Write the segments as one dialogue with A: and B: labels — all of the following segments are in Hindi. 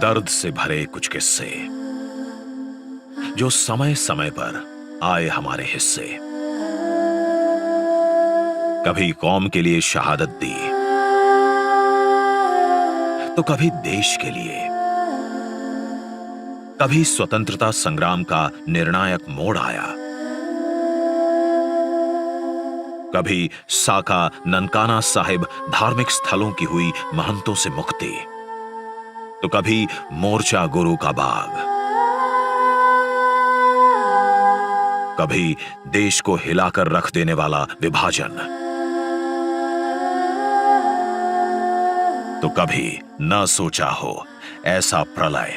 A: दर्द से भरे कुछ किस्से जो समय समय पर आए हमारे हिस्से। कभी कौम के लिए शहादत दी तो कभी देश के लिए, कभी स्वतंत्रता संग्राम का निर्णायक मोड़ आया, कभी साका ननकाना साहिब धार्मिक स्थलों की हुई महंतों से मुक्ति, तो कभी मोर्चा गुरु का बाग, कभी देश को हिलाकर रख देने वाला विभाजन, तो कभी न सोचा हो ऐसा प्रलय।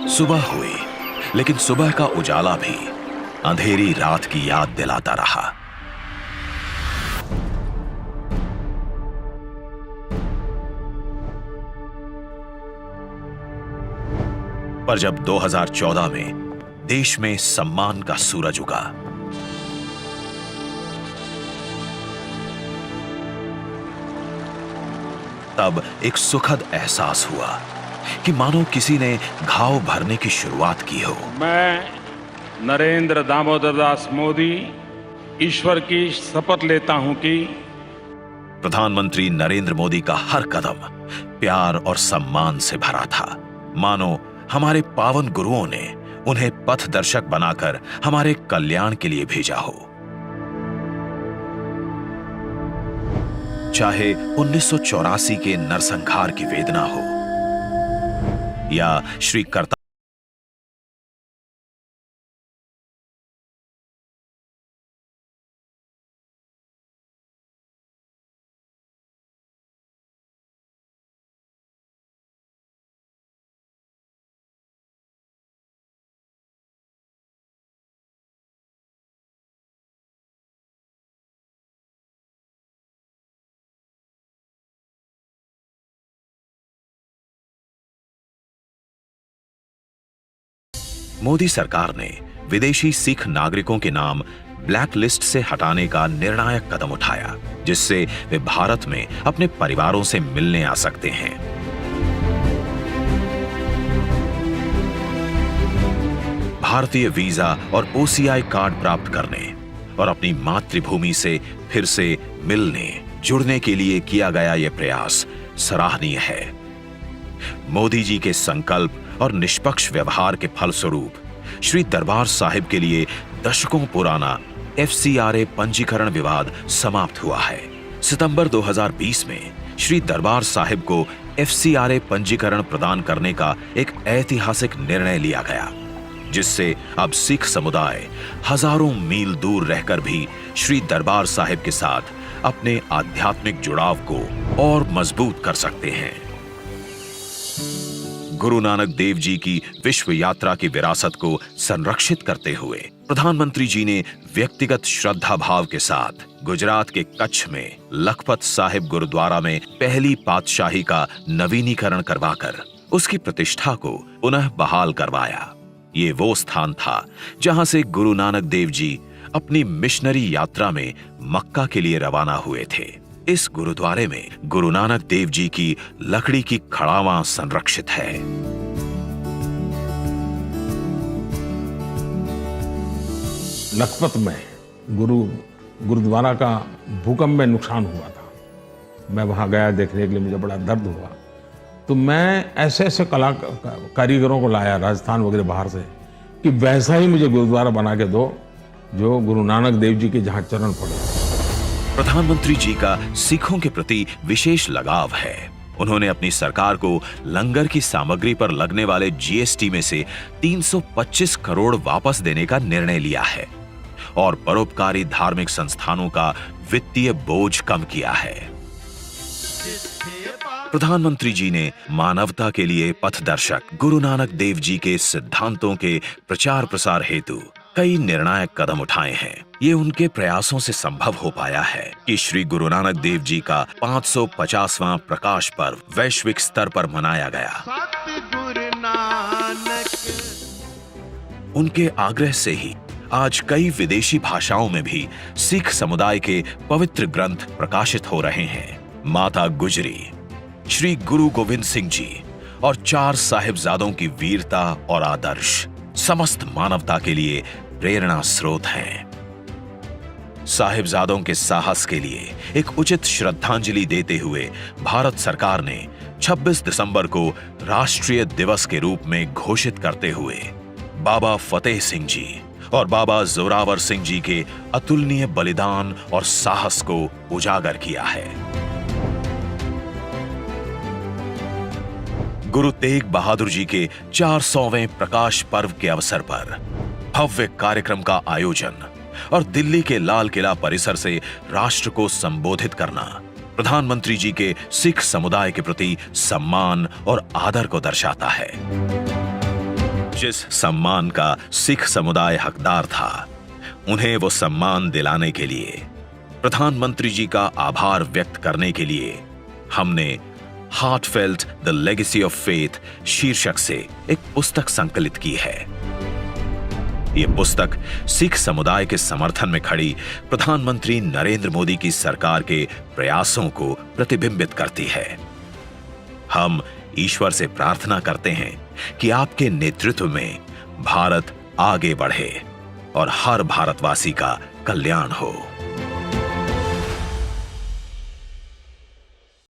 A: सुबह हुई, लेकिन सुबह का उजाला भी अंधेरी रात की याद दिलाता रहा। पर जब 2014 में देश में सम्मान का सूरज उगा, तब एक सुखद एहसास हुआ कि मानो किसी ने घाव भरने की शुरुआत की हो।
B: मैं नरेंद्र दामोदर दास मोदी ईश्वर की शपथ लेता हूं कि
A: प्रधानमंत्री नरेंद्र मोदी का हर कदम प्यार और सम्मान से भरा था, मानो हमारे पावन गुरुओं ने उन्हें पथ दर्शक बनाकर हमारे कल्याण के लिए भेजा हो। चाहे 1984 के नरसंहार की वेदना हो या श्री कर्ता मोदी सरकार ने विदेशी सिख नागरिकों के नाम ब्लैक लिस्ट से हटाने का निर्णायक कदम उठाया, जिससे वे भारत में अपने परिवारों से मिलने आ सकते हैं। भारतीय वीजा और ओसीआई कार्ड प्राप्त करने और अपनी मातृभूमि से फिर से मिलने जुड़ने के लिए किया गया यह प्रयास सराहनीय है। मोदी जी के संकल्प और निष्पक्ष व्यवहार के फलस्वरूप श्री दरबार साहिब के लिए दशकों पुराना FCRA पंजीकरण विवाद समाप्त हुआ है। सितंबर 2020 में श्री दरबार साहिब को FCRA पंजीकरण प्रदान करने का एक ऐतिहासिक निर्णय लिया गया, जिससे अब सिख समुदाय हजारों मील दूर रहकर भी श्री दरबार साहिब के साथ अपने आध्यात्मिक जुड़ाव को और मजबूत कर सकते हैं। गुरु नानक देव जी की विश्व यात्रा की विरासत को संरक्षित करते हुए प्रधानमंत्री जी ने व्यक्तिगत श्रद्धा भाव के साथ गुजरात के कच्छ में लखपत साहिब गुरुद्वारा में पहली पातशाही का नवीनीकरण करवाकर उसकी प्रतिष्ठा को पुनः बहाल करवाया। ये वो स्थान था जहां से गुरु नानक देव जी अपनी मिशनरी यात्रा में मक्का के लिए रवाना हुए थे। इस गुरुद्वारे में गुरु नानक देव जी की लकड़ी की खड़ावां संरक्षित है।
B: लखपत में गुरुद्वारा का भूकंप में नुकसान हुआ था। मैं वहां गया देखने के लिए, मुझे बड़ा दर्द हुआ। तो मैं ऐसे ऐसे कारीगरों को लाया राजस्थान वगैरह बाहर से कि वैसा ही मुझे गुरुद्वारा बना के दो जो गुरु नानक देव जी के जहां चरण पड़े।
A: प्रधानमंत्री जी का सिखों के प्रति विशेष लगाव है। उन्होंने अपनी सरकार को लंगर की सामग्री पर लगने वाले GST में से 325 करोड़ वापस देने का निर्णय लिया है और परोपकारी धार्मिक संस्थानों का वित्तीय बोझ कम किया है। प्रधानमंत्री जी ने मानवता के लिए पथदर्शक गुरु नानक देव जी के सिद्धांतों के प्रचार प्रसार हेतु कई निर्णायक कदम उठाए हैं। ये उनके प्रयासों से संभव हो पाया है कि श्री गुरु नानक देव जी का 550वां प्रकाश पर्व वैश्विक स्तर पर मनाया गया। उनके आग्रह से ही आज कई विदेशी भाषाओं में भी सिख समुदाय के पवित्र ग्रंथ प्रकाशित हो रहे हैं। माता गुजरी, श्री गुरु गोविंद सिंह जी और 4 साहिबजादों की वीरता और आदर्श समस्त मानवता के लिए प्रेरणा स्रोत हैं। साहिबजादों के साहस के लिए एक उचित श्रद्धांजलि देते हुए भारत सरकार ने 26 दिसंबर को राष्ट्रीय दिवस के रूप में घोषित करते हुए बाबा फतेह सिंह जी और बाबा जोरावर सिंह जी के अतुलनीय बलिदान और साहस को उजागर किया है। गुरु तेग बहादुर जी के 400वें प्रकाश पर्व के अवसर पर भव्य कार्यक्रम का आयोजन और दिल्ली के लाल किला परिसर से राष्ट्र को संबोधित करना प्रधानमंत्री जी के सिख समुदाय के प्रति सम्मान और आदर को दर्शाता है। जिस सम्मान का सिख समुदाय हकदार था, उन्हें वो सम्मान दिलाने के लिए, प्रधानमंत्री जी का आभार व्यक्त करने के लिए हमने heartfelt the legacy of faith शीर्षक से एक पुस्तक संकलित की है। यह पुस्तक सिख समुदाय के समर्थन में खड़ी प्रधानमंत्री नरेंद्र मोदी की सरकार के प्रयासों को प्रतिबिंबित करती है। हम ईश्वर से प्रार्थना करते हैं कि आपके नेतृत्व में भारत आगे बढ़े और हर भारतवासी का कल्याण हो।